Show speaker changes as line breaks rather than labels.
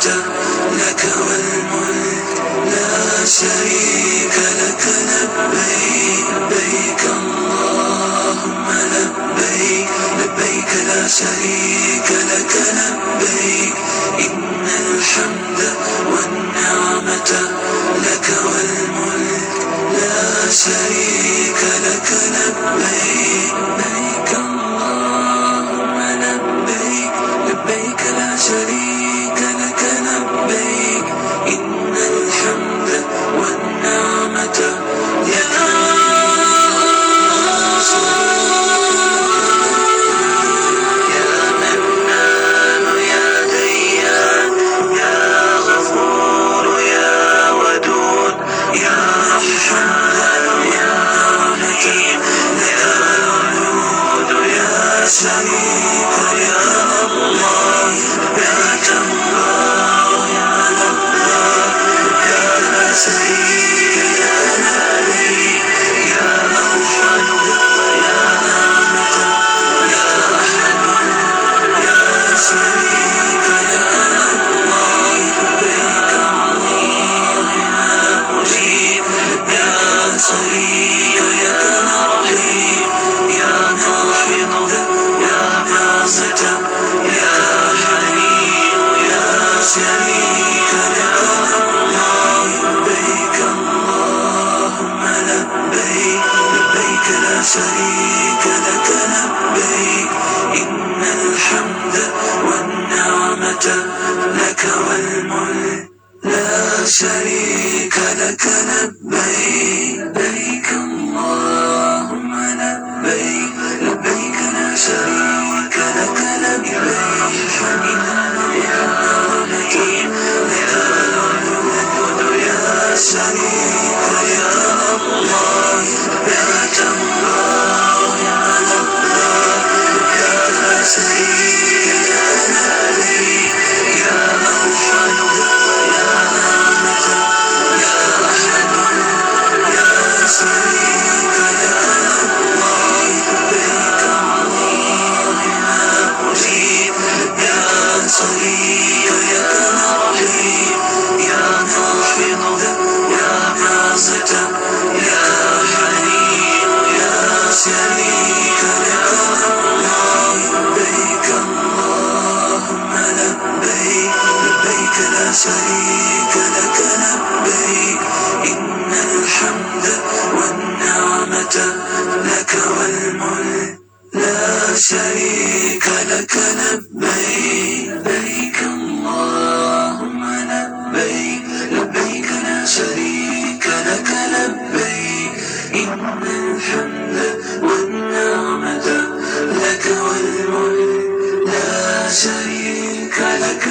لك والملك لا شريك لك. لبيك لبيك اللهم لبيك لبيك لا شريك لك. لبيك إن الحمد والنعمة لك والملك لا شريك لك. لبيك لبيك اللهم لبيك لبيك لا شريك لك. لبيك إن الحمد والنعمة لك يا منان يا ديان يا غفور يا ودود يا رحمن يا رحيم يا ودود يا شريك يا الله بيت الله يا الله يا لا شريك يا نبي يا أول يا نعمة يا أحد يا شريك يا الله لبيك عظيم يا مجيب يا شريك يا رحيم يا ناحض يا باسط يا حليم يا شريك لك الله لبيك اللهم لبيك لبيك لا شريك لك. لبيك إن الحمد والنعمة لك والملك لا شريك لك. لبيك لبيك اللهم لبيك لبيك لا شريك لك. لبيك إن الحمد يا ودود يا شريك يا الله بيت الله يا الله يا لا شريك يا نبي يا أول يا نعمة يا أحد يا شريك لك الله لبيك عظيم يا مجيب يا شريك يا رحيم يا ناحض يا باسط يا حليم يا شريك لك الله لبيك اللهم لبيك لبيك لا شريك لك. لبيك إن الحمد والنعمة لك والملك لا شريك لك. لبيك لبيك اللهم لبيك لبيك لا شريك لك. لبيك إن الحمد والنعمة لك والملك لا شريك لك.